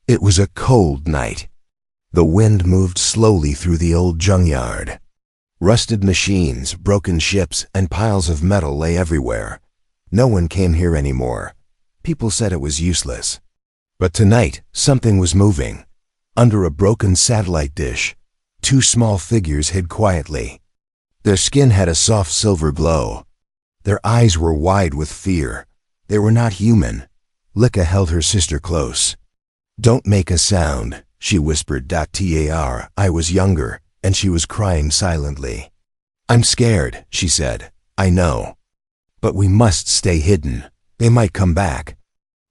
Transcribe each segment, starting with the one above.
It was a cold night. The wind moved slowly through the old junkyard. Rusted machines, broken ships, and piles of metal lay everywhere. No one came here anymore. People said it was useless. But tonight, something was moving. Under a broken satellite dish, two small figures hid quietly. Their skin had a soft silver glow. Their eyes were wide with fear. They were not human. Lika held her sister close. "Don't make a sound," she whispered. "Tar, I was younger, and she was crying silently." "I'm scared," she said. "I know. But we must stay hidden. They might come back."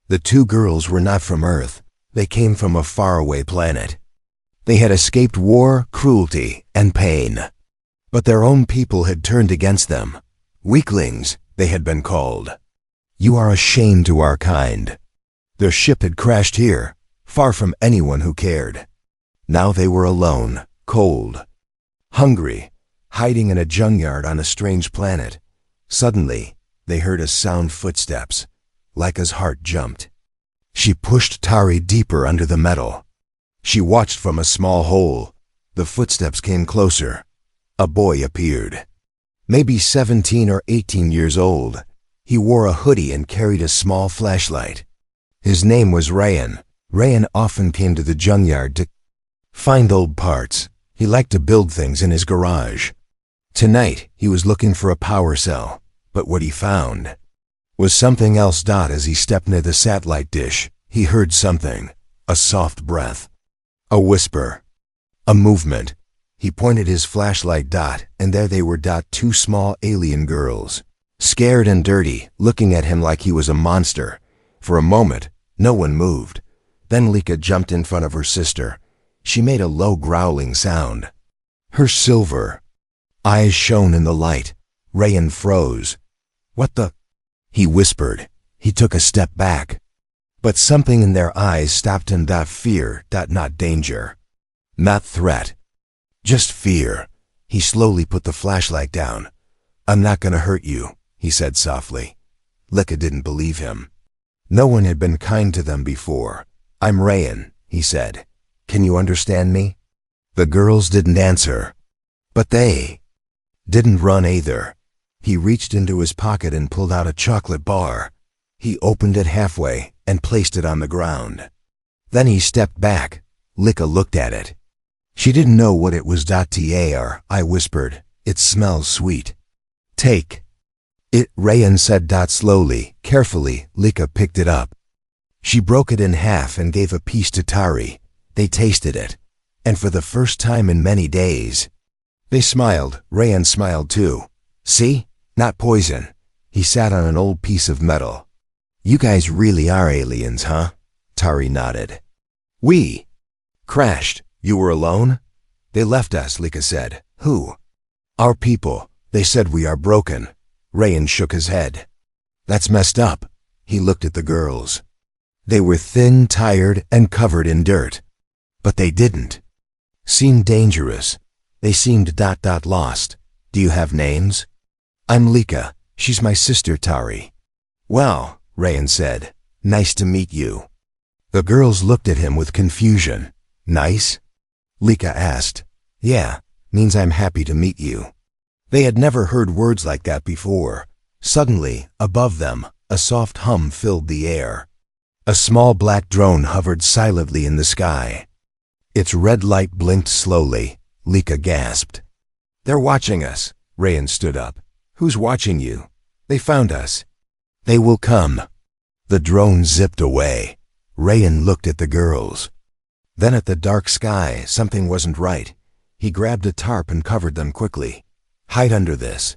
The two girls were not from Earth. They came from a faraway planet. They had escaped war, cruelty, and pain. But their own people had turned against them. Weaklings, they had been called. "You are a shame to our kind." Their ship had crashed here, far from anyone who cared. Now they were alone, cold, hungry, hiding in a junkyard on a strange planet. Suddenly, they heard a sound footsteps. Lika's heart jumped. She pushed Tari deeper under the metal. She watched from a small hole. The footsteps came closer. A boy appeared. Maybe 17 or 18 years old. He wore a hoodie and carried a small flashlight. His name was Rayan. Rayan often came to the junkyard to find old parts. He liked to build things in his garage. Tonight, he was looking for a power cell, but what he found was something else. As he stepped near the satellite dish, he heard something, a soft breath, a whisper, a movement. He pointed his flashlight, and there they were, two small alien girls, scared and dirty, looking at him like he was a monster. For a moment, no one moved. Then Lika jumped in front of her sister. She made a low growling sound. Her silver eyes shone in the light. Rayan froze. "What the?" he whispered. He took a step back. But something in their eyes stopped him. Fear, not danger. Not threat. Just fear. He slowly put the flashlight down. "I'm not gonna hurt you," he said softly. Lika didn't believe him. No one had been kind to them before. "I'm Rayan," he said. "Can you understand me?" The girls didn't answer. But they didn't run either. He reached into his pocket and pulled out a chocolate bar. He opened it halfway and placed it on the ground. Then he stepped back. Lika looked at it. She didn't know what it was. "Tar, I whispered. "It smells sweet." "Take it," Rayan said. Slowly, carefully, Lika picked it up. She broke it in half and gave a piece to Tari. They tasted it, and for the first time in many days, they smiled. Rayan smiled too. "See? Not poison." He sat on an old piece of metal. "You guys really are aliens, huh?" Tari nodded. "We crashed. You were alone?" "They left us," Lika said. "Who?" "Our people. They said we are broken." Rayan shook his head. "That's messed up." He looked at the girls. They were thin, tired, and covered in dirt. But they didn't seem dangerous. They seemed lost. "Do you have names?" "I'm Lika. She's my sister, Tari." "Well," Rayan said, "nice to meet you." The girls looked at him with confusion. "Nice?" Lika asked. "Yeah, means I'm happy to meet you." They had never heard words like that before. Suddenly, above them, a soft hum filled the air. A small black drone hovered silently in the sky. Its red light blinked slowly. Lika gasped. "They're watching us." Rayan stood up. "Who's watching you?" "They found us." "They will come." The drone zipped away. Rayan looked at the girls. Then at the dark sky. Something wasn't right. He grabbed a tarp and covered them quickly. "Hide under this.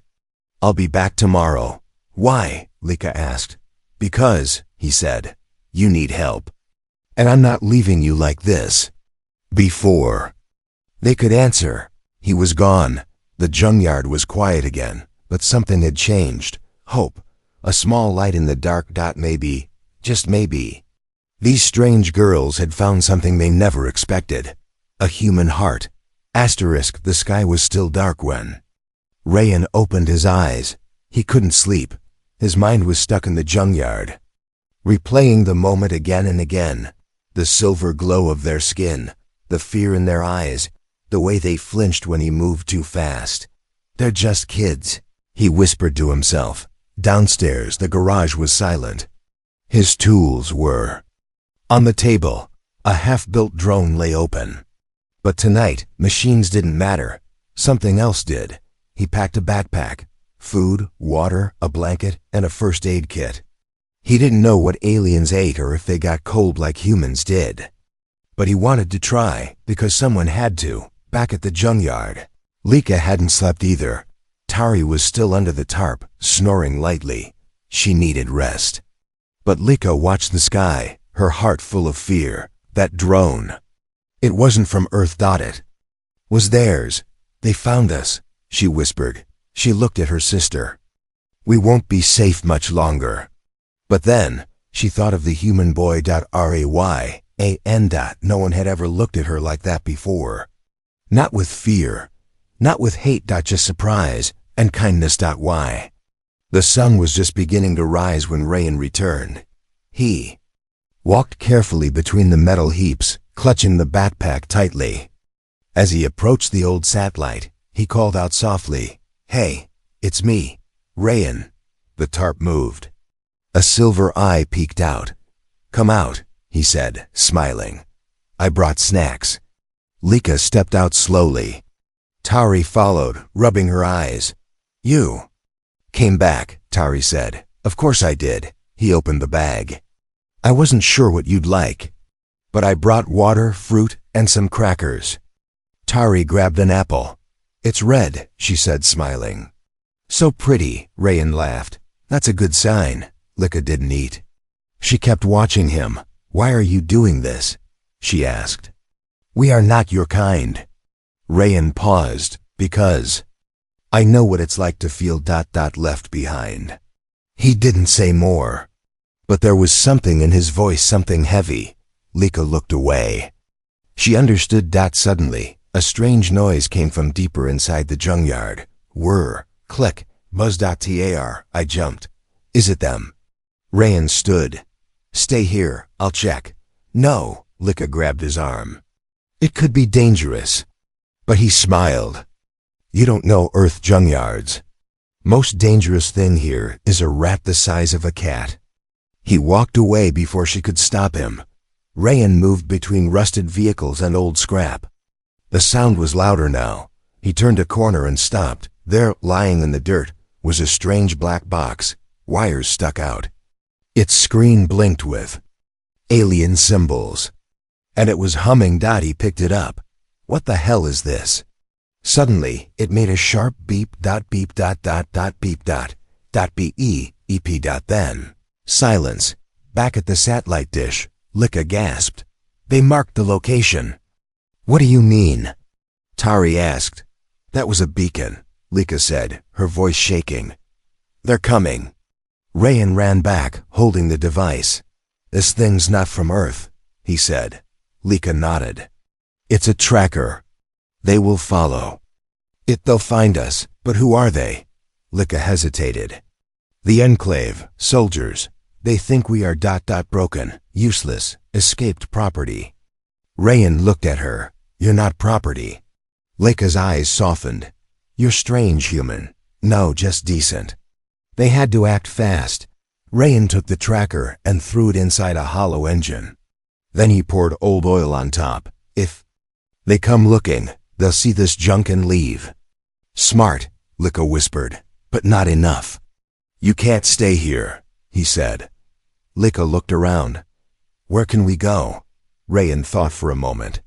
I'll be back tomorrow." "Why?" Lika asked. "Because," he said, "you need help. And I'm not leaving you like this." Before they could answer, he was gone. The junkyard was quiet again, but something had changed. Hope. A small light in the dark. Maybe, just maybe, these strange girls had found something they never expected. A human heart. Asterisk. The sky was still dark when Rayan opened his eyes. He couldn't sleep. His mind was stuck in the junkyard, replaying the moment again and again. The silver glow of their skin, the fear in their eyes, the way they flinched when he moved too fast. They're just kids, he whispered to himself. Downstairs, the garage was silent. His tools were on the table. A half-built drone lay open. But tonight, machines didn't matter. Something else did. He packed a backpack, food, water, a blanket, and a first aid kit. He didn't know what aliens ate or if they got cold like humans did. But he wanted to try, because someone had to, back at the junkyard. Lika hadn't slept either. Tari was still under the tarp, snoring lightly. She needed rest. But Lika watched the sky, her heart full of fear. That drone. It wasn't from Earth. It was theirs. They found us, she whispered. She looked at her sister. We won't be safe much longer. But then, she thought of the human boy. Rayan. No one had ever looked at her like that before. Not with fear. Not with hate. Just surprise and kindness. Why? The sun was just beginning to rise when Rayan returned. He walked carefully between the metal heaps, clutching the backpack tightly. As he approached the old satellite, he called out softly, "Hey, it's me, Rayan." The tarp moved. A silver eye peeked out. "Come out," he said, smiling. "I brought snacks." Lika stepped out slowly. Tari followed, rubbing her eyes. "You came back," Tari said. "Of course I did." He opened the bag. "I wasn't sure what you'd like, but I brought water, fruit, and some crackers." Tari grabbed an apple. "It's red," she said, smiling. "So pretty," Rayan laughed. "That's a good sign." Lika didn't eat. She kept watching him. "Why are you doing this?" she asked. "We are not your kind." Rayan paused. "Because I know what it's like to feel left behind." He didn't say more. But there was something in his voice, something heavy. Lika looked away. She understood. Suddenly, a strange noise came from deeper inside the junkyard. Whir, click, buzz. Tar. I jumped. "Is it them?" Rayan stood. "Stay here, I'll check." "No," Lika grabbed his arm. "It could be dangerous." But he smiled. "You don't know Earth junkyards. Most dangerous thing here is a rat the size of a cat." He walked away before she could stop him. Rayan moved between rusted vehicles and old scrap. The sound was louder now. He turned a corner and stopped. There, lying in the dirt, was a strange black box. Wires stuck out. Its screen blinked with alien symbols. And it was humming. He picked it up. "What the hell is this?" Suddenly, it made a sharp beep. Beep. Beep. Beep. Then silence. Back at the satellite dish, Lika gasped. "They marked the location." "What do you mean?" Tari asked. "That was a beacon," Lika said, her voice shaking. "They're coming." Rayan ran back, holding the device. "This thing's not from Earth," he said. Lika nodded. "It's a tracker. They will follow. They'll find us, but who are they?" Lika hesitated. "The Enclave, soldiers. They think we are broken, useless, escaped property." Rayan looked at her. "You're not property." Lika's eyes softened. "You're strange, human. No, just decent." They had to act fast. Rayan took the tracker and threw it inside a hollow engine. Then he poured old oil on top. "If they come looking, they'll see this junk and leave." "Smart," Lika whispered, "but not enough." "You can't stay here," he said. Lika looked around. "Where can we go?" Rayan thought for a moment.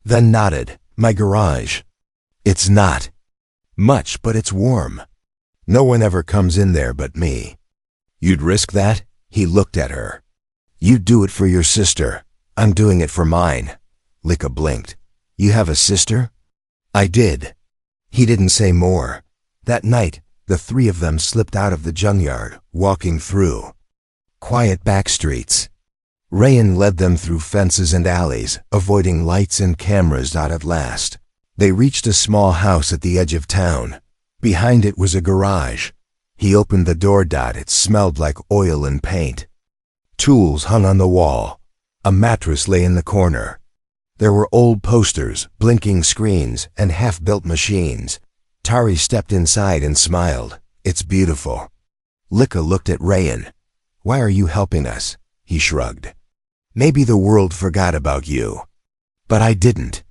Then nodded. "My garage." "It's not much, but it's warm. No one ever comes in there but me." "You'd risk that?" He looked at her. "You'd do it for your sister. I'm doing it for mine." Lika blinked. "You have a sister?" "I did." He didn't say more. That night, the three of them slipped out of the junkyard, walking through quiet back streets. Rayan led them through fences and alleys, avoiding lights and cameras. At last, they reached a small house at the edge of town. Behind it was a garage. He opened the door. It smelled like oil and paint. Tools hung on the wall. A mattress lay in the corner. There were old posters, blinking screens, and half-built machines. Tari stepped inside and smiled. "It's beautiful." Lika looked at Rayan. "Why are you helping us?" He shrugged. "Maybe the world forgot about you." But I didn't.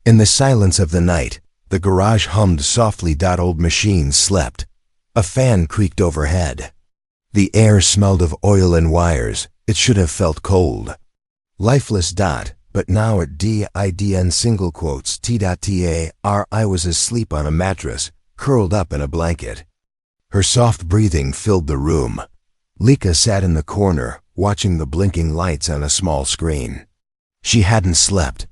In the silence of the night, the garage hummed softly. Old machines slept. A fan creaked overhead. The air smelled of oil and wires. It should have felt cold. Lifeless. But now at DIDN single quotes T.TAR I was asleep on a mattress, curled up in a blanket. Her soft breathing filled the room. Lika sat in the corner, watching the blinking lights on a small screen. She hadn't slept.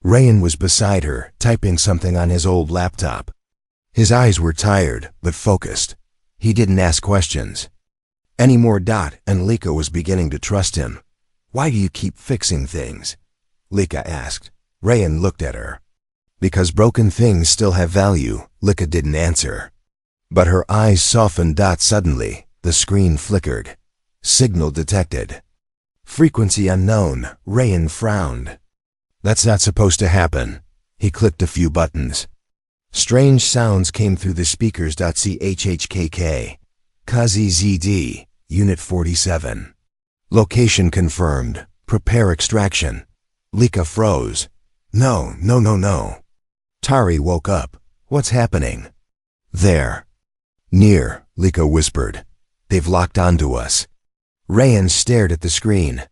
Rayan was beside her, typing something on his old laptop. His eyes were tired, but focused. He didn't ask questions anymore. And Lika was beginning to trust him. "Why do you keep fixing things?" Lika asked. Rayan looked at her. "Because broken things still have value." Lika didn't answer. But her eyes softened. Suddenly, the screen flickered. "Signal detected." "Frequency unknown." Rayan frowned. "That's not supposed to happen." He clicked a few buttons. Strange sounds came through the speakers. CHHKK. KZZD, Unit 47. Location confirmed. Prepare extraction. Lika froze. No. Tari woke up. "What's happening?" "There. Near," Lika whispered. "They've locked onto us." Rayan stared at the screen.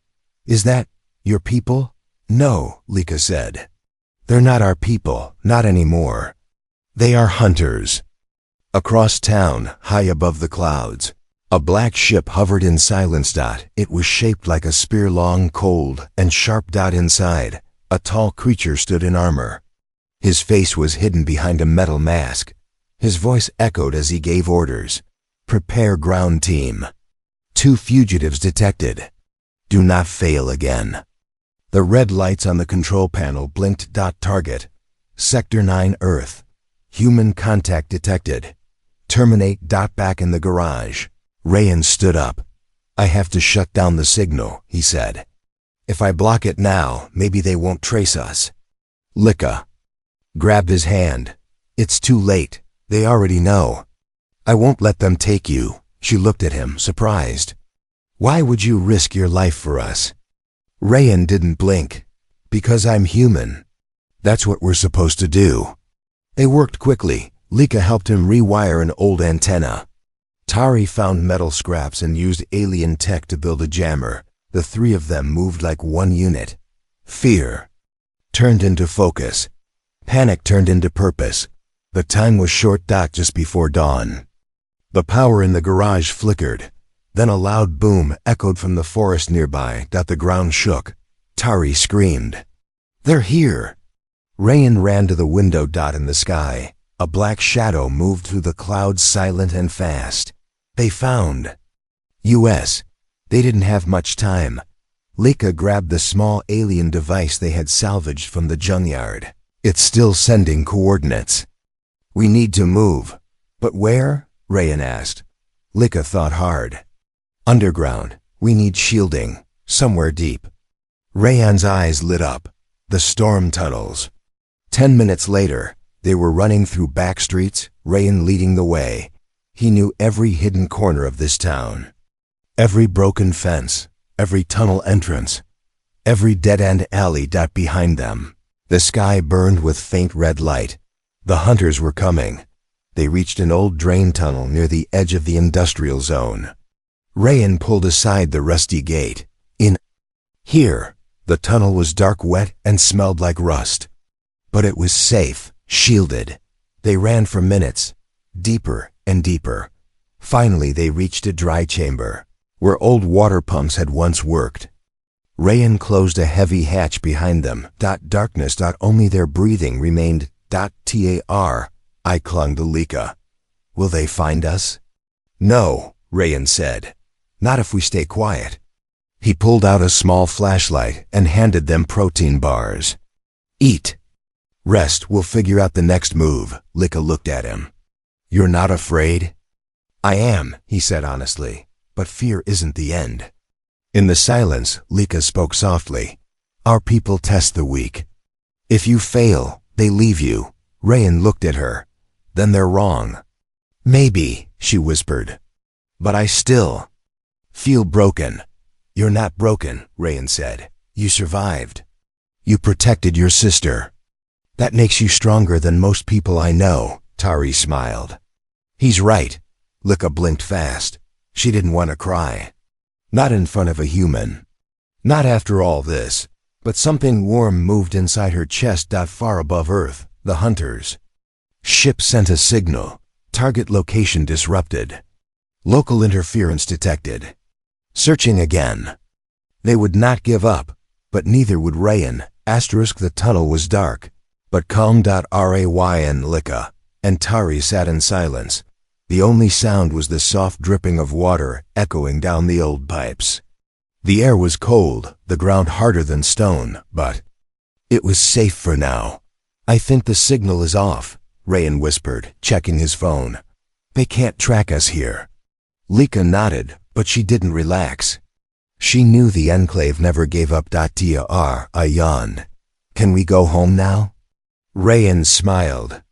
"Is that your people?" "No," Lika said. "They're not our people, not anymore. They are hunters." Across town, high above the clouds, a black ship hovered in silence. It was shaped like a spear, long, cold, and sharp. Inside, a tall creature stood in armor. His face was hidden behind a metal mask. His voice echoed as he gave orders. "Prepare ground team. 2 fugitives detected. Do not fail again." The red lights on the control panel blinked. "Target. Sector 9 Earth. Human contact detected. Terminate. Back in the garage." Rayan stood up. "I have to shut down the signal," he said. "If I block it now, maybe they won't trace us." Lika grabbed his hand. "It's too late. They already know." "I won't let them take you." She looked at him, surprised. "Why would you risk your life for us?" Rayan didn't blink. "Because I'm human. That's what we're supposed to do." They worked quickly. Lika helped him rewire an old antenna. Tari found metal scraps and used alien tech to build a jammer. The 3 of them moved like one unit. Fear turned into focus. Panic turned into purpose. The time was short. Just before dawn. The power in the garage flickered. Then a loud boom echoed from the forest nearby. The ground shook. Tari screamed. "They're here!" Rayan ran to the window. In the sky, a black shadow moved through the clouds, silent and fast. They found US. They didn't have much time. Lika grabbed the small alien device they had salvaged from the junkyard. "It's still sending coordinates." "We need to move." "But where?" Rayan asked. Lika thought hard. "Underground. We need shielding. Somewhere deep." Rayan's eyes lit up. The storm tunnels. 10 minutes later, they were running through back streets, Rayan leading the way. He knew every hidden corner of this town. Every broken fence, every tunnel entrance, every dead-end alley. Behind them, the sky burned with faint red light. The hunters were coming. They reached an old drain tunnel near the edge of the industrial zone. Rayan pulled aside the rusty gate. In here, the tunnel was dark, wet, and smelled like rust. But it was safe, shielded. They ran for minutes, deeper and deeper. Finally, they reached a dry chamber, where old water pumps had once worked. Rayan closed a heavy hatch behind them. Darkness. Only their breathing remained. Tar. I clung to Lika. "Will they find us?" "No," Rayan said. "Not if we stay quiet." He pulled out a small flashlight and handed them protein bars. "Eat. Rest. We'll figure out the next move." Lika looked at him. "You're not afraid?" "I am," he said honestly, "but fear isn't the end. In the silence, Lika spoke softly. Our people test the weak. If you fail, they leave you. Rayan looked at her. Then they're wrong. Maybe, she whispered. But I still feel broken. You're not broken, Rayan said. You survived. You protected your sister. That makes you stronger than most people I know, Tari smiled. He's right. Lika blinked fast. She didn't want to cry. Not in front of a human. Not after all this. But something warm moved inside her chest. Far above Earth, the hunters. Ship sent a signal. Target location disrupted. Local interference detected. Searching again. They would not give up, but neither would Rayan. The tunnel was dark, but calm. Rayan Lika and Tari sat in silence. The only sound was the soft dripping of water echoing down the old pipes. The air was cold, the ground harder than stone, but it was safe for now. I think the signal is off, Rayan whispered, checking his phone. They can't track us here. Lika nodded, but she didn't relax. She knew the Enclave never gave up. I yawned. Can we go home now? Rayan smiled.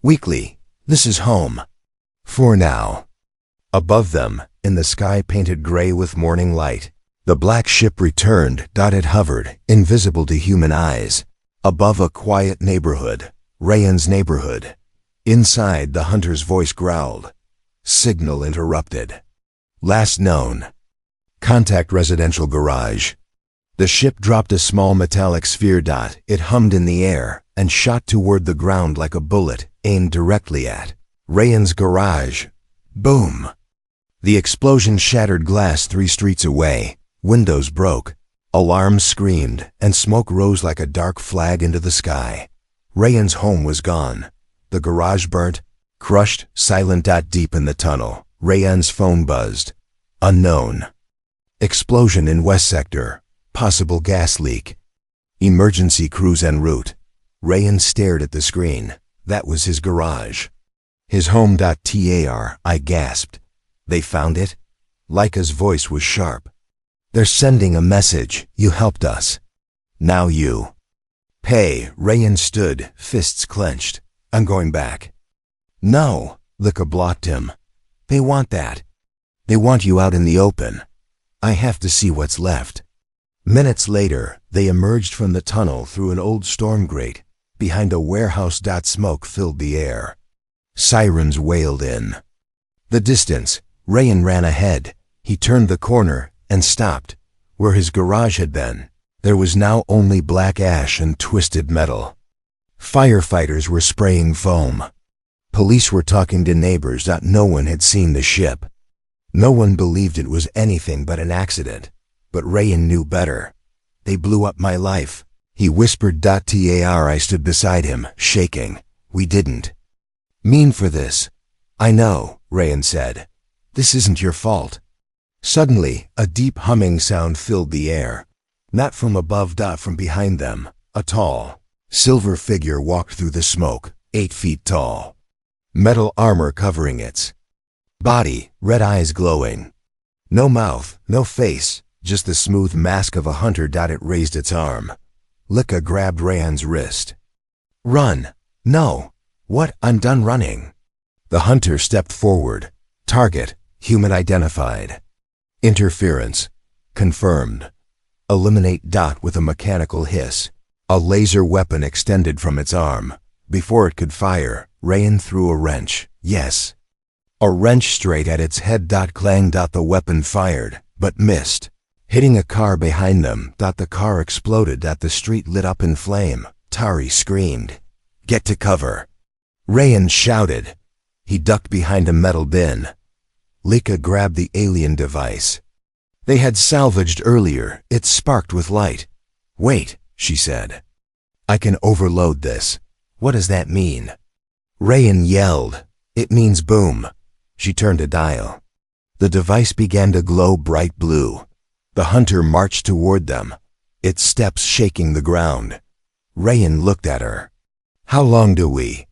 Weakly, this is home. For now. Above them, in the sky painted gray with morning light, the black ship returned. It hovered, invisible to human eyes, above a quiet neighborhood, Rayan's neighborhood. Inside, the hunter's voice growled. Signal interrupted. Last known. Contact residential garage. The ship dropped a small metallic sphere. It hummed in the air and shot toward the ground like a bullet aimed directly at Rayan's garage. Boom! The explosion shattered glass 3 streets away. Windows broke. Alarms screamed, and smoke rose like a dark flag into the sky. Rayan's home was gone. The garage burnt, crushed, silent. Deep in the tunnel, Rayan's phone buzzed. Unknown. Explosion in West Sector. Possible gas leak. Emergency crews en route. Rayan stared at the screen. That was his garage. His home. I gasped. They found it? Lika's voice was sharp. They're sending a message. You helped us. Now you pay. Rayan stood, fists clenched. I'm going back. No, Lika blocked him. They want that. They want you out in the open. I have to see what's left. Minutes later, they emerged from the tunnel through an old storm grate. Behind a warehouse. Smoke filled the air. Sirens wailed in the distance. Rayan ran ahead. He turned the corner and stopped. Where his garage had been, there was now only black ash and twisted metal. Firefighters were spraying foam. Police were talking to neighbors. No one had seen the ship. No one believed it was anything but an accident. But Rayan knew better. They blew up my life, he whispered. I stood beside him, shaking. We didn't mean for this. I know, Rayan said. This isn't your fault. Suddenly, a deep humming sound filled the air. Not from above. From behind them, a tall, silver figure walked through the smoke, 8 feet tall. Metal armor covering its body, red eyes glowing. No mouth, no face, just the smooth mask of a hunter. It raised its arm. Lika grabbed Rayan's wrist. Run! No! What? I'm done running. The hunter stepped forward. Target, human identified. Interference, confirmed. Eliminate. With a mechanical hiss. A laser weapon extended from its arm. Before it could fire, Rayan threw a wrench. Yes. A wrench straight at its head. Clang. The weapon fired, but missed, hitting a car behind them. The car exploded. The street lit up in flame. Tari screamed. Get to cover. Rayan shouted. He ducked behind a metal bin. Lika grabbed the alien device they had salvaged earlier. It sparked with light. Wait, she said. I can overload this. What does that mean? Rayan yelled. It means boom. She turned a dial. The device began to glow bright blue. The hunter marched toward them, its steps shaking the ground. Rayan looked at her. How long do we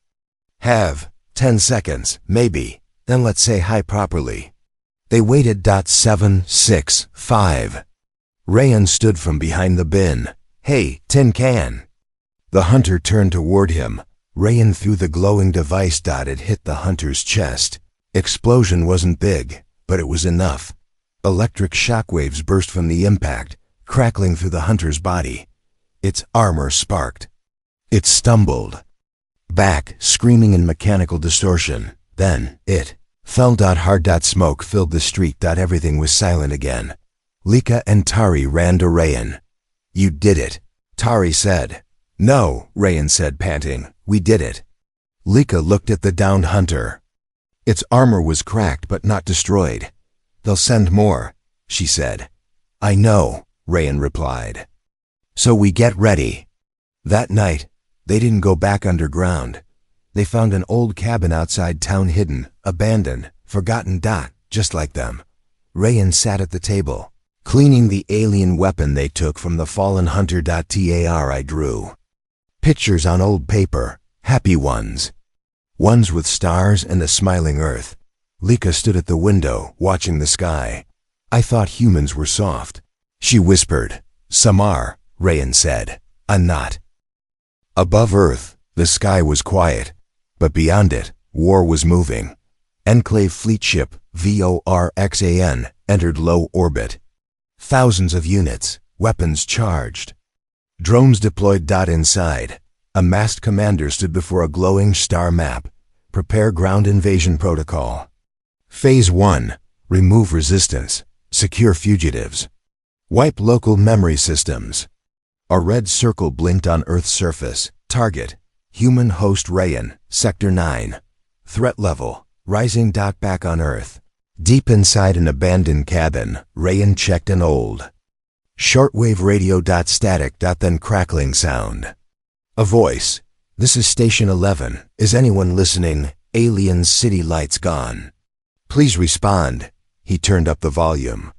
have? 10 seconds, maybe. Then let's say hi properly. They waited. 7, 6, 5. Rayan stood from behind the bin. "Hey, tin can!" The hunter turned toward him. Rayan threw the glowing device. It hit the hunter's chest. Explosion wasn't big, but it was enough. Electric shockwaves burst from the impact, crackling through the hunter's body. Its armor sparked. It stumbled back, screaming in mechanical distortion. Then it fell. Hard. Smoke filled the street. Everything was silent again. Lika and Tari ran to Rayan. "You did it," Tari said. "No," Rayan said, panting. "We did it." Lika looked at the downed hunter. Its armor was cracked but not destroyed. "They'll send more," she said. "I know," Rayan replied. "So we get ready." That night, they didn't go back underground. They found an old cabin outside town, hidden, abandoned, forgotten. Just like them. Rayan sat at the table, cleaning the alien weapon they took from the fallen hunter. Tari drew pictures on old paper, happy ones. Ones with stars and a smiling earth. Lika stood at the window, watching the sky. "I thought humans were soft," she whispered. "Some are," Rayan said. "I'm not." Above Earth, the sky was quiet, but beyond it, war was moving. Enclave fleet ship VORXAN entered low orbit. Thousands of units, weapons charged. Drones deployed. Inside, a masked commander stood before a glowing star map. "Prepare ground invasion protocol. Phase 1, remove resistance, secure fugitives, wipe local memory systems." A red circle blinked on Earth's surface. "Target, human host Rayan, Sector 9. Threat level, rising. Back on Earth. Deep inside an abandoned cabin, Rayan checked an old shortwave radio. Static. Then crackling sound. A voice. "This is Station 11. Is anyone listening? Alien city lights gone. Please respond." He turned up the volume.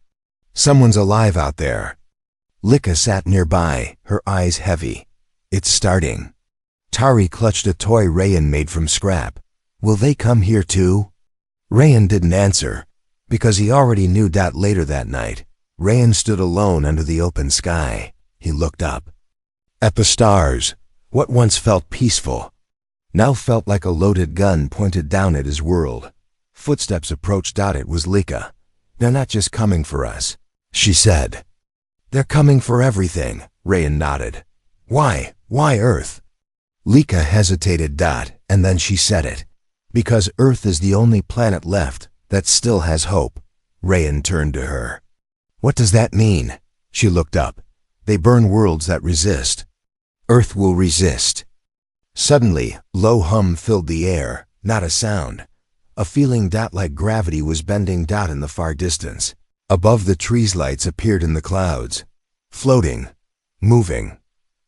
"Someone's alive out there." Lika sat nearby, her eyes heavy. "It's starting." Tari clutched a toy Rayan made from scrap. "Will they come here too?" Rayan didn't answer, because he already knew. Later that night, Rayan stood alone under the open sky. He looked up. At the stars, what once felt peaceful now felt like a loaded gun pointed down at his world. Footsteps approached. It was Lika. "They're not just coming for us," she said. "They're coming for everything," Rayan nodded. "Why? Why Earth?" Lika hesitated. And then she said it. "Because Earth is the only planet left that still has hope." Rayan turned to her. "What does that mean?" She looked up. "They burn worlds that resist. Earth will resist." Suddenly, low hum filled the air, not a sound. A feeling. Like gravity was bending. In the far distance. Above the trees, lights appeared in the clouds. Floating. Moving.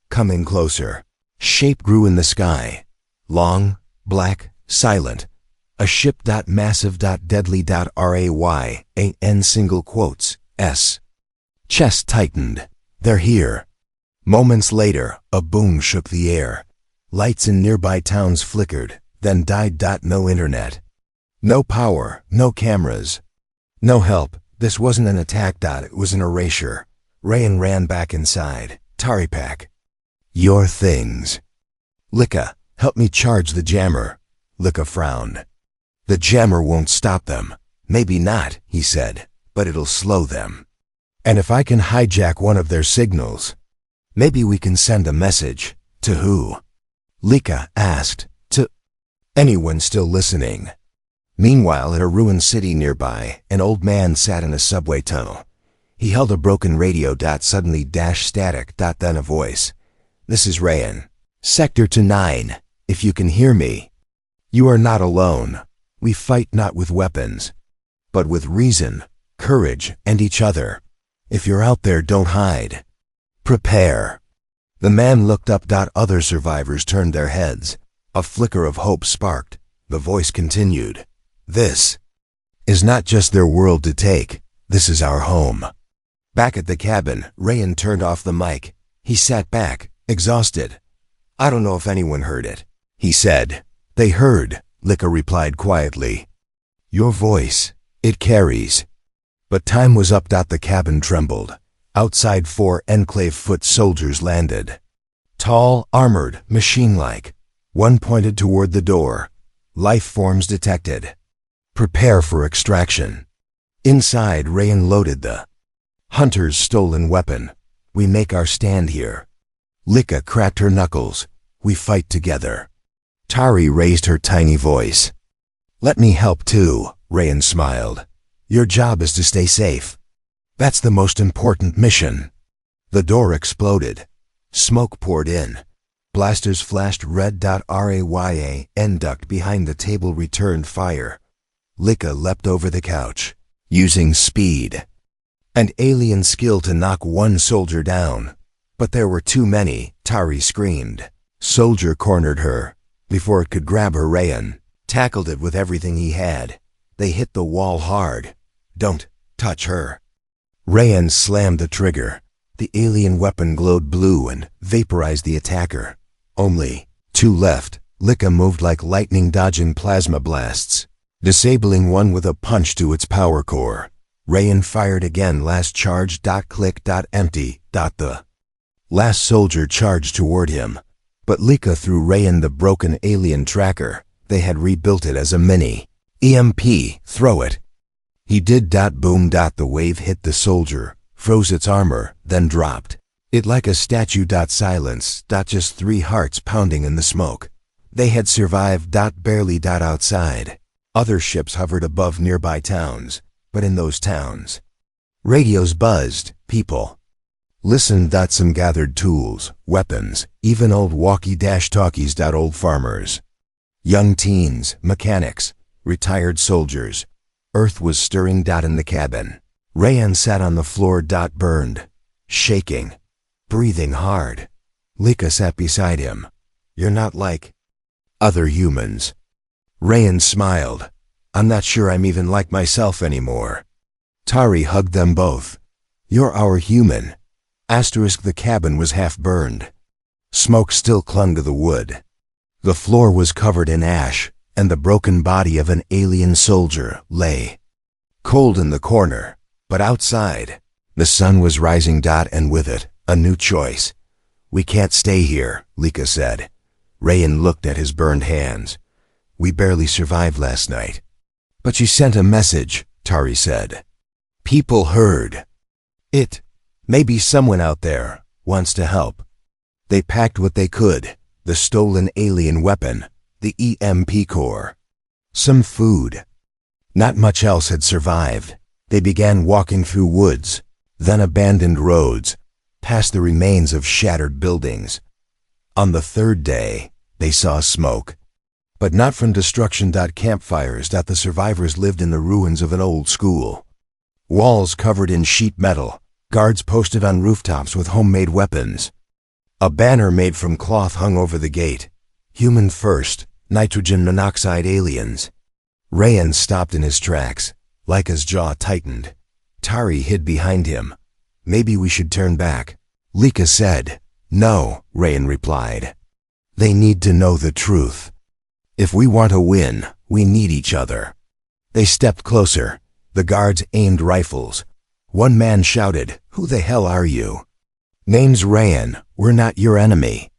Coming closer. Shape grew in the sky. Long, black, silent. A ship. Massive. Deadly. RAYAN single quotes. S. Chest tightened. "They're here." Moments later, a boom shook the air. Lights in nearby towns flickered, then died. No internet. No power, no cameras. No help. This wasn't an attack. It was an erasure. Rayan ran back inside. "Tari pack your things." "Lika, help me charge the jammer." Lika frowned. "The jammer won't stop them." "Maybe not," he said, "but it'll slow them. And if I can hijack one of their signals, maybe we can send a message." "To who?" Lika asked. "To anyone still listening." Meanwhile, at a ruined city nearby, an old man sat in a subway tunnel. He held a broken radio. Suddenly static. Then a voice. "This is Rayan. Sector 9. If you can hear me, you are not alone. We fight not with weapons, but with reason, courage, and each other. If you're out there, don't hide. Prepare." The man looked up. Other survivors turned their heads. A flicker of hope sparked. The voice continued. "This is not just their world to take. This is our home." Back at the cabin, Rayan turned off the mic. He sat back, exhausted. "I don't know if anyone heard it," he said. "They heard," Lika replied quietly. "Your voice, it carries." But time was up. The cabin trembled. Outside, 4 Enclave-foot soldiers landed. Tall, armored, machine-like. One pointed toward the door. Life forms detected. Prepare for extraction. Inside, Rayan loaded the hunter's stolen weapon. We make our stand here. Lika cracked her knuckles. We fight together. Tari raised her tiny voice. Let me help too, Rayan smiled. Your job is to stay safe. That's the most important mission. The door exploded. Smoke poured in. Blasters flashed red. Rayan ducked behind the table, returned fire. Lika leapt over the couch, using speed and alien skill to knock one soldier down. But there were too many, Tari screamed. Soldier cornered her. Before it could grab her, Rayan tackled it with everything he had. They hit the wall hard. Don't touch her. Rayan slammed the trigger. The alien weapon glowed blue and vaporized the attacker. Only 2 left. Lika moved like lightning, dodging plasma blasts, disabling one with a punch to its power core. Rayan fired again. Last charge. Click. Empty. The last soldier charged toward him, but Lika threw Rayan the broken alien tracker. They had rebuilt it as a mini EMP. Throw it. He did. Boom. The wave hit the soldier, froze its armor, then dropped it like a statue. Silence. Just 3 hearts pounding in the smoke. They had survived. Barely. Outside, other ships hovered above nearby towns, but in those towns, radios buzzed. People listened. Some gathered tools, weapons, even old walkie-talkies. Old farmers, young teens, mechanics, retired soldiers. Earth was stirring. In the cabin, Rayan sat on the floor. Burned, shaking, breathing hard. Lika sat beside him. You're not like other humans. Rayan smiled. I'm not sure I'm even like myself anymore. Tari hugged them both. You're our human. The cabin was half burned. Smoke still clung to the wood. The floor was covered in ash, and the broken body of an alien soldier lay cold in the corner. But outside, the sun was rising. And with it, a new choice. We can't stay here, Lika said. Rayan looked at his burned hands. We barely survived last night. But you sent a message, Tari said. People heard it. Maybe someone out there wants to help. They packed what they could: the stolen alien weapon, the EMP core, some food. Not much else had survived. They began walking through woods, then abandoned roads, past the remains of shattered buildings. On the 3rd day, they saw smoke, but not from destruction. Campfires. The survivors lived in the ruins of an old school. Walls covered in sheet metal, guards posted on rooftops with homemade weapons. A banner made from cloth hung over the gate. Human first, nitrogen monoxide aliens. Rayan stopped in his tracks. Lika's jaw tightened. Tari hid behind him. Maybe we should turn back, Lika said. No, Rayan replied. They need to know the truth. If we want to win, we need each other. They stepped closer. The guards aimed rifles. One man shouted, Who the hell are you? Name's Rayan. We're not your enemy.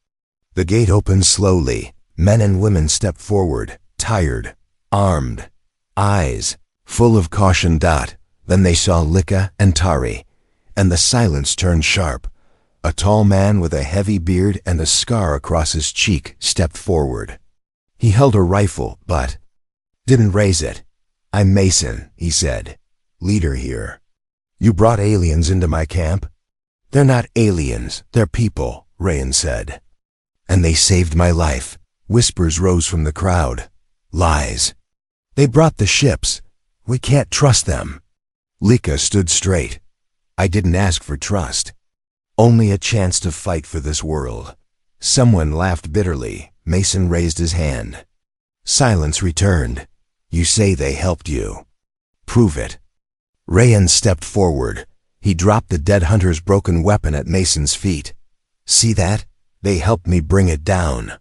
The gate opened slowly. Men and women stepped forward, tired, armed, eyes full of caution. Then they saw Lika and Tari, and the silence turned sharp. A tall man with a heavy beard and a scar across his cheek stepped forward. He held a rifle, but didn't raise it. I'm Mason, he said, leader here. You brought aliens into my camp? They're not aliens, they're people, Rayan said. And they saved my life. Whispers rose from the crowd. Lies. They brought the ships. We can't trust them. Lika stood straight. I didn't ask for trust. Only a chance to fight for this world. Someone laughed bitterly. Mason raised his hand. Silence returned. You say they helped you. Prove it. Rayan stepped forward. He dropped the dead hunter's broken weapon at Mason's feet. See that? They helped me bring it down.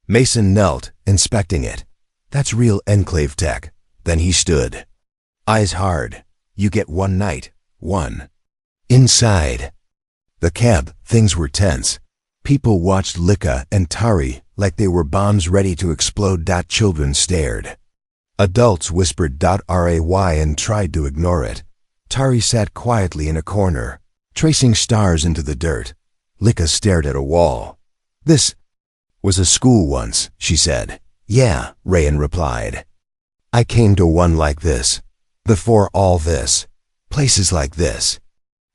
Mason knelt, inspecting it. That's real Enclave tech. Then he stood. Eyes hard. You get one night. One. Inside the cab, things were tense. People watched Lika and Tari like they were bombs ready to explode. Children stared. Adults whispered "ray" and tried to ignore it. Tari sat quietly in a corner, tracing stars into the dirt. Lika stared at a wall. "This was a school once," she said. "Yeah," Rayan replied. "I came to one like this. Before all this. Places like this.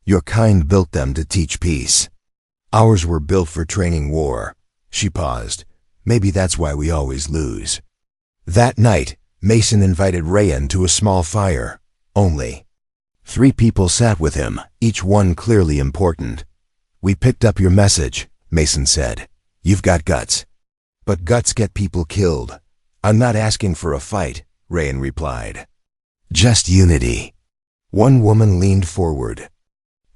Your kind built them to teach peace. Ours were built for training war." She paused. "Maybe that's why we always lose." That night, Mason invited Rayan to a small fire. Only 3 people sat with him, each one clearly important. "We picked up your message," Mason said. "You've got guts. But guts get people killed." "I'm not asking for a fight," Rayan replied. "Just unity." One woman leaned forward.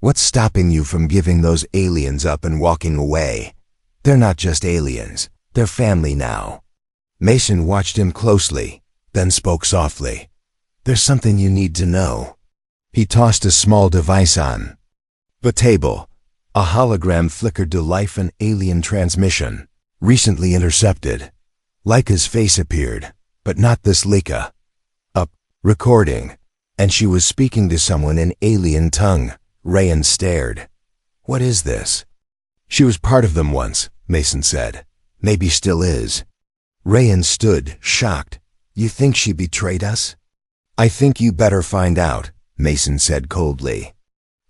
"What's stopping you from giving those aliens up and walking away? They're not just aliens. They're family now." Mason watched him closely, then spoke softly. "There's something you need to know." He tossed a small device on the table. A hologram flickered to life. An alien transmission, recently intercepted. Lika's face appeared, but not this Lika. A recording, and she was speaking to someone in alien tongue. Rayan stared. "What is this?" "She was part of them once," Mason said. "Maybe still is." Rayan stood, shocked. "You think she betrayed us?" "I think you better find out," Mason said coldly.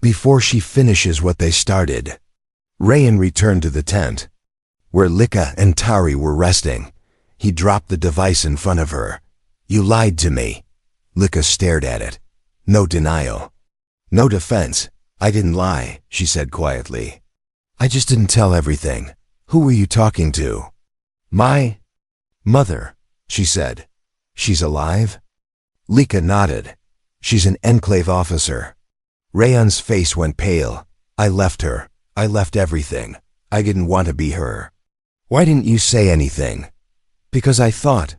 "Before she finishes what they started." Rayan returned to the tent, where Lika and Tari were resting. He dropped the device in front of her. "You lied to me." Lika stared at it. No denial. No defense. "I didn't lie," she said quietly. "I just didn't tell everything." "Who were you talking to?" "My mother," she said. "She's alive?" Lika nodded. "She's an Enclave officer." Rayan's face went pale. "I left her. I left everything. I didn't want to be her." "Why didn't you say anything?" "Because I thought,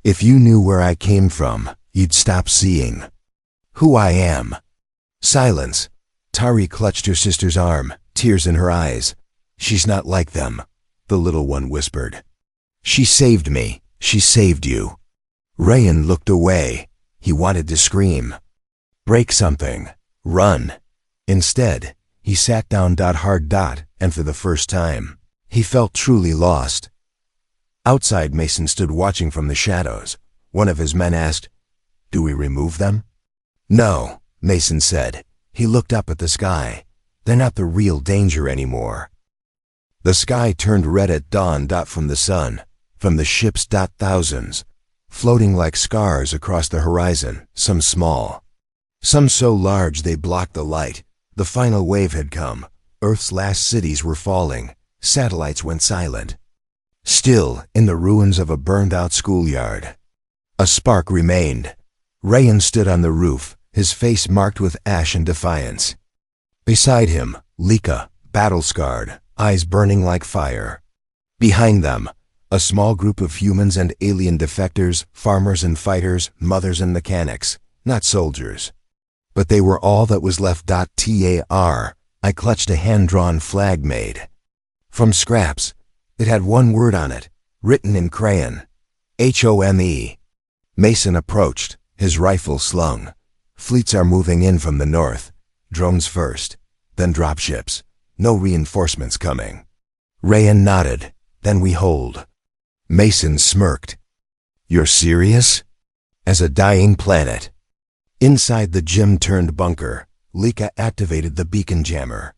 if you knew where I came from, you'd stop seeing who I am." Silence. Tari clutched her sister's arm, tears in her eyes. "She's not like them," the little one whispered. "She saved me. She saved you." Rayan looked away. He wanted to scream. Break something. Run. Instead, he sat down. Hard. And for the first time, he felt truly lost. Outside, Mason stood watching from the shadows. One of his men asked, "Do we remove them?" "No," Mason said. He looked up at the sky. "They're not the real danger anymore." The sky turned red at dawn. From the sun, from the ships. Thousands, floating like scars across the horizon, some small, some so large they blocked the light. The final wave had come. Earth's last cities were falling. Satellites went silent. Still, in the ruins of a burned-out schoolyard, a spark remained. Rayan stood on the roof, his face marked with ash and defiance. Beside him, Lika, battle-scarred, eyes burning like fire. Behind them, a small group of humans and alien defectors, farmers and fighters, mothers and mechanics, not soldiers. But they were all that was left. I clutched a hand-drawn flag made from scraps. It had one word on it, written in crayon. HOME. Mason approached, his rifle slung. "Fleets are moving in from the north. Drones first, then dropships. No reinforcements coming." Rayan nodded. "Then we hold." Mason smirked. "You're serious?" "As a dying planet." Inside the gym-turned bunker, Lika activated the beacon jammer.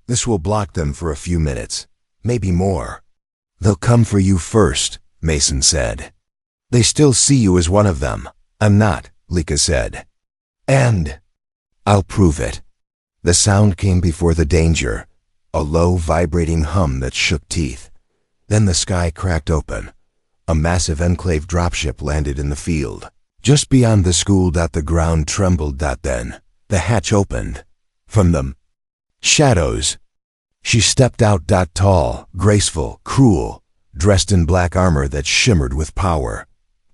"This will block them for a few minutes, maybe more." "They'll come for you first," Mason said. "They still see you as one of them." "I'm not," Lika said. "And I'll prove it." The sound came before the danger, a low, vibrating hum that shook teeth. Then the sky cracked open. A massive Enclave dropship landed in the field, just beyond the school. The ground trembled. Then the hatch opened. From the shadows, she stepped out. Tall, graceful, cruel, dressed in black armor that shimmered with power.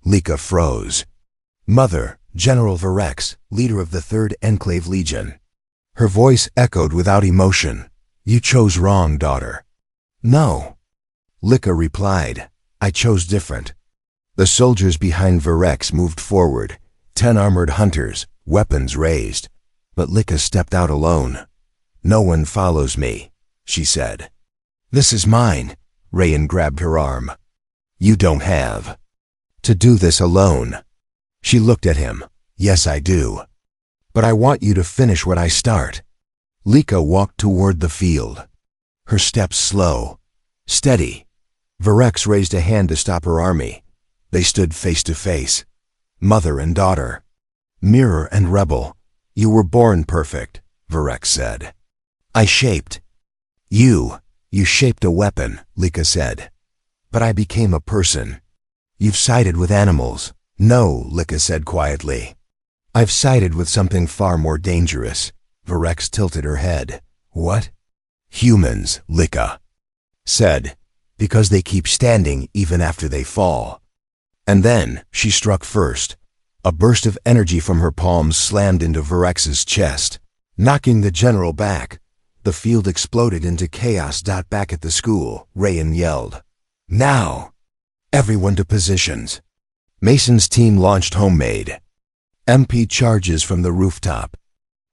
Lika froze. "Mother, General Varex, leader of the 3rd Enclave Legion." Her voice echoed without emotion. You chose wrong, daughter. No. Lika replied. I chose different. The soldiers behind Virex moved forward, 10 armored hunters, weapons raised. But Lika stepped out alone. No one follows me, she said. This is mine. Rayan grabbed her arm. You don't have to do this alone. She looked at him. Yes, I do. But I want you to finish what I start. Lika walked toward the field. Her steps slow. Steady. Virex raised a hand to stop her army. They stood face to face. Mother and daughter. Mirror and rebel. You were born perfect, Virex said. I shaped. You shaped a weapon, Lika said. But I became a person. You've sided with animals. No, Lika said quietly. I've sided with something far more dangerous. Virex tilted her head. What? Humans, Lika said, because they keep standing even after they fall. And then she struck first. A burst of energy from her palms slammed into Virex's chest, knocking the general back. The field exploded into chaos. Back at the school, Rayan yelled. Now! Everyone to positions. Mason's team launched homemade MP charges from the rooftop.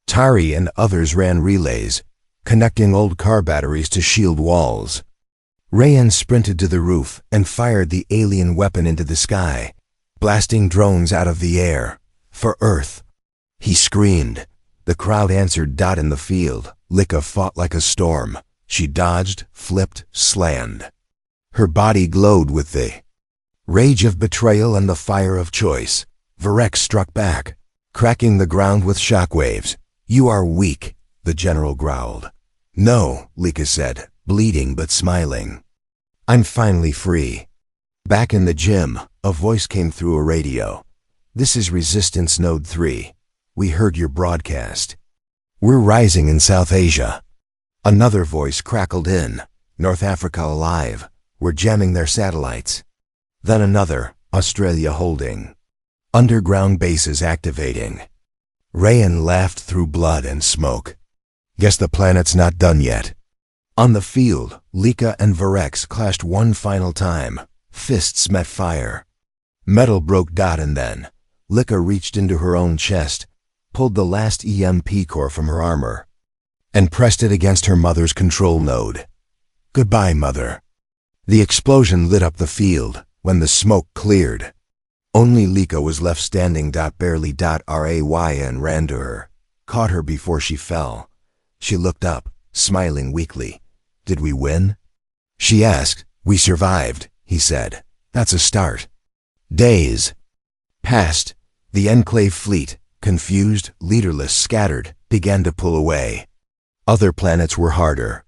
Tari and others ran relays, connecting old car batteries to shield walls. Rayan sprinted to the roof and fired the alien weapon into the sky, blasting drones out of the air. For Earth. He screamed. The crowd answered. In the field, Lika fought like a storm. She dodged, flipped, slammed. Her body glowed with the rage of betrayal and the fire of choice. Virex struck back, cracking the ground with shockwaves. You are weak, the general growled. No, Lika said, bleeding but smiling. I'm finally free. Back in the gym, a voice came through a radio. This is Resistance Node 3. We heard your broadcast. We're rising in South Asia. Another voice crackled in. North Africa alive. We're jamming their satellites. Then another, Australia holding. Underground bases activating. Rayan laughed through blood and smoke. Guess the planet's not done yet. On the field, Lika and Virex clashed one final time. Fists met fire. Metal broke. And then Lika reached into her own chest, pulled the last EMP core from her armor, and pressed it against her mother's control node. Goodbye, Mother. The explosion lit up the field. When the smoke cleared, only Lika was left standing. Barely. Rayan ran to her, caught her before she fell. She looked up, smiling weakly. Did we win? She asked. We survived, he said. That's a start. Days passed. The Enclave fleet, confused, leaderless, scattered, began to pull away. Other planets were harder.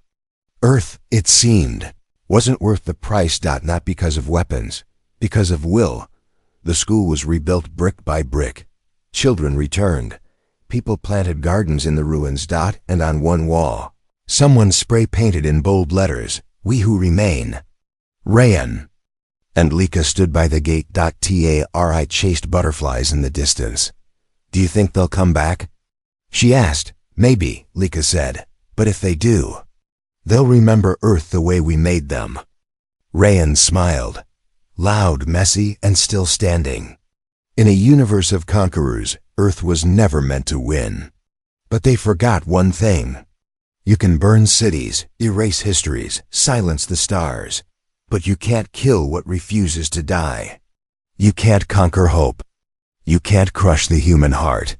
Earth, it seemed, wasn't worth the price. Not because of weapons, because of will. The school was rebuilt brick by brick. Children returned. People planted gardens in the ruins. And on one wall, someone spray-painted in bold letters, We who remain. Rayan. And Lika stood by the gate. Tari chased butterflies in the distance. Do you think they'll come back? She asked. Maybe, Lika said. But if they do, they'll remember Earth the way we made them. Rayan smiled. Loud, messy, and still standing. In a universe of conquerors, Earth was never meant to win. But they forgot one thing. You can burn cities, erase histories, silence the stars, but you can't kill what refuses to die. You can't conquer hope. You can't crush the human heart.